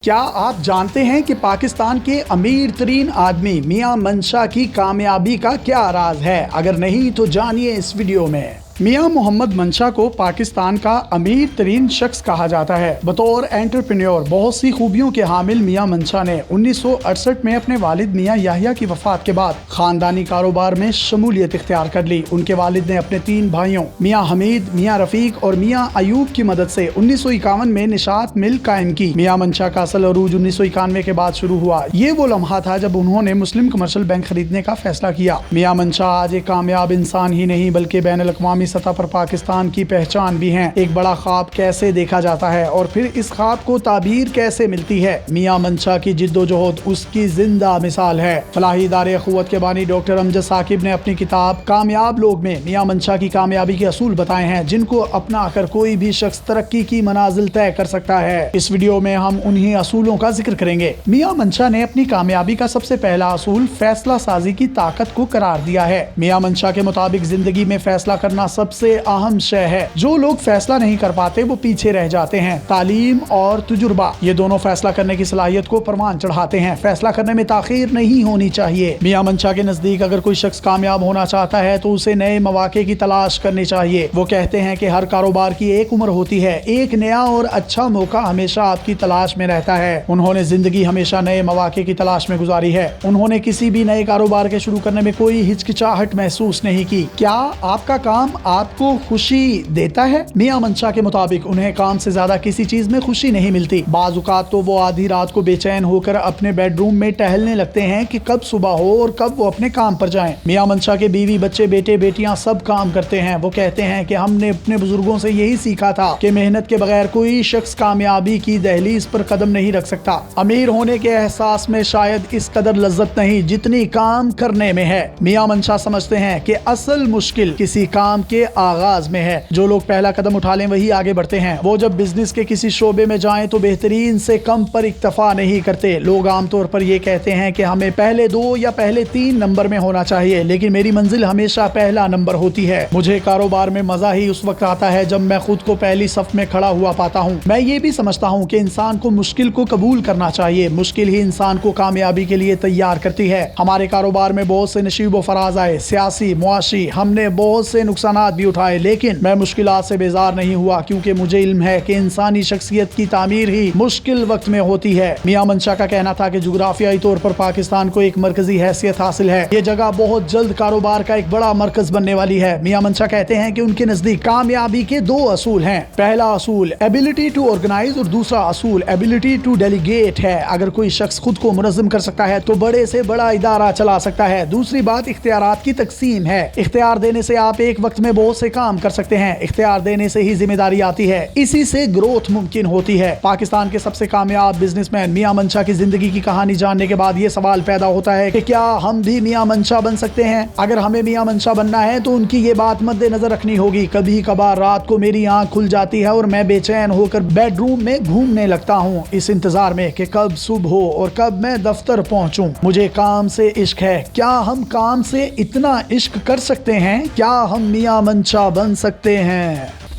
کیا آپ جانتے ہیں کہ پاکستان کے امیر ترین آدمی میاں منشا کی کامیابی کا کیا راز ہے؟ اگر نہیں تو جانیے اس ویڈیو میں۔ میاں محمد منشا کو پاکستان کا امیر ترین شخص کہا جاتا ہے۔ بطور انٹرپرینیور بہت سی خوبیوں کے حامل میاں منشا نے 1968 میں اپنے والد میاں یحییٰ کی وفات کے بعد خاندانی کاروبار میں شمولیت اختیار کر لی۔ ان کے والد نے اپنے 3 بھائیوں میاں حمید، میاں رفیق اور میاں ایوب کی مدد سے 1951 میں نشاط مل قائم کی۔ میاں منشا کا اصل عروج 1991 کے بعد شروع ہوا۔ یہ وہ لمحہ تھا جب انہوں نے مسلم کمرشل بینک خریدنے کا فیصلہ کیا۔ میاں منشا آج ایک کامیاب انسان ہی نہیں بلکہ بین الاقوامی سطح پر پاکستان کی پہچان بھی ہیں۔ ایک بڑا خواب کیسے دیکھا جاتا ہے اور پھر اس خواب کو تعبیر کیسے ملتی ہے؟ میاں منشا کی جد و جہد اس کی زندہ مثال ہے۔ فلاحی ادارے اخوت کے بانی ڈاکٹر امجد ثاقب نے اپنی کتاب کامیاب لوگ میں میاں منشا کی کامیابی کے اصول بتائے ہیں جن کو اپنا کر کوئی بھی شخص ترقی کی منازل طے کر سکتا ہے۔ اس ویڈیو میں ہم انہی اصولوں کا ذکر کریں گے۔ میاں منشا نے اپنی کامیابی کا سب سے پہلا اصول فیصلہ سازی کی طاقت کو قرار دیا ہے۔ میاں منشا کے مطابق زندگی میں فیصلہ کرنا سب سے اہم شے ہے۔ جو لوگ فیصلہ نہیں کر پاتے وہ پیچھے رہ جاتے ہیں۔ تعلیم اور تجربہ یہ دونوں فیصلہ کرنے کی صلاحیت کو پروان چڑھاتے ہیں۔ فیصلہ کرنے میں تاخیر نہیں ہونی چاہیے۔ میاں منشا کے نزدیک اگر کوئی شخص کامیاب ہونا چاہتا ہے تو اسے نئے مواقع کی تلاش کرنی چاہیے۔ وہ کہتے ہیں کہ ہر کاروبار کی ایک عمر ہوتی ہے، ایک نیا اور اچھا موقع ہمیشہ آپ کی تلاش میں رہتا ہے۔ انہوں نے زندگی ہمیشہ نئے مواقع کی تلاش میں گزاری ہے۔ انہوں نے کسی بھی نئے کاروبار کے شروع کرنے میں کوئی ہچکچاہٹ محسوس نہیں کی۔ کیا آپ کا کام آپ کو خوشی دیتا ہے؟ میاں منشا کے مطابق انہیں کام سے زیادہ کسی چیز میں خوشی نہیں ملتی۔ بعض اوقات تو وہ آدھی رات کو بے چین ہو کر اپنے بیڈ روم میں ٹہلنے لگتے ہیں کہ کب صبح ہو اور کب وہ اپنے کام پر جائیں۔ میاں منشا کے بیوی، بچے، بیٹے، بیٹیاں سب کام کرتے ہیں۔ وہ کہتے ہیں کہ ہم نے اپنے بزرگوں سے یہی سیکھا تھا کہ محنت کے بغیر کوئی شخص کامیابی کی دہلیز پر قدم نہیں رکھ سکتا۔ امیر ہونے کے احساس میں شاید اس قدر لذت نہیں جتنی کام کرنے میں ہے۔ میاں منشا سمجھتے ہیں کہ اصل مشکل کسی کام کے آغاز میں ہے۔ جو لوگ پہلا قدم اٹھا لیں وہی آگے بڑھتے ہیں۔ وہ جب بزنس کے کسی شعبے میں جائیں تو بہترین سے کم پر اکتفا نہیں کرتے۔ لوگ عام طور پر یہ کہتے ہیں کہ ہمیں پہلے 2 یا پہلے 3 نمبر میں ہونا چاہیے، لیکن میری منزل ہمیشہ پہلا نمبر ہوتی ہے۔ مجھے کاروبار میں مزہ ہی اس وقت آتا ہے جب میں خود کو پہلی صف میں کھڑا ہوا پاتا ہوں۔ میں یہ بھی سمجھتا ہوں کہ انسان کو مشکل کو قبول کرنا چاہیے۔ مشکل ہی انسان کو کامیابی کے لیے تیار کرتی ہے۔ ہمارے کاروبار میں بہت سے نشیب و فراز آئے، سیاسی، معاشی، ہم نے بہت سے نقصانات بھی اٹھائے، لیکن میں مشکلات سے بیزار نہیں ہوا کیونکہ مجھے علم ہے کہ انسانی شخصیت کی تعمیر ہی مشکل وقت میں ہوتی ہے۔ میاں منشا کا کہنا تھا کہ جغرافیائی طور پر پاکستان کو ایک مرکزی حیثیت حاصل ہے۔ یہ جگہ بہت جلد کاروبار کا ایک بڑا مرکز بننے والی ہے۔ میاں منشا کہتے ہیں کہ ان کے نزدیک کامیابی کے 2 اصول ہیں۔ پہلا اصول ایبلٹی ٹو آرگنائز اور دوسرا اصول ایبلٹی ٹو ڈیلیگیٹ ہے۔ اگر کوئی شخص خود کو منظم کر سکتا ہے تو بڑے سے بڑا ادارہ چلا سکتا ہے۔ دوسری بات اختیارات کی تقسیم ہے۔ اختیار دینے سے آپ ایک وقت میں بہت سے کام کر سکتے ہیں۔ اختیار دینے سے ہی ذمہ داری آتی ہے، اسی سے گروتھ ممکن ہوتی ہے۔ پاکستان کے سب سے کامیاب بزنس مین میاں منشا کی زندگی کی کہانی جاننے کے بعد یہ سوال پیدا ہوتا ہے کہ کیا ہم بھی میاں منشا بن سکتے ہیں؟ اگر ہمیں میاں منشا بننا ہے تو ان کی یہ بات مد نظر رکھنی ہوگی۔ کبھی کبھار رات کو میری آنکھ کھل جاتی ہے اور میں بے چین ہو کر بیڈ روم میں گھومنے لگتا ہوں، اس انتظار میں کہ کب صبح ہو اور کب میں دفتر پہنچوں۔ مجھے کام سے عشق ہے۔ کیا ہم کام سے اتنا عشق کر سکتے ہیں؟ کیا ہم میاں منشا بن سکتے ہیں؟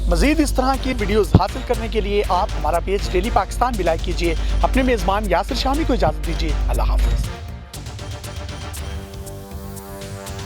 مزید اس طرح کی ویڈیوز حاصل کرنے کے لیے آپ ہمارا پیج ڈیلی پاکستان بھی لائک کیجیے۔ اپنے میزبان یاسر شامی کو اجازت دیجیے۔ اللہ حافظ۔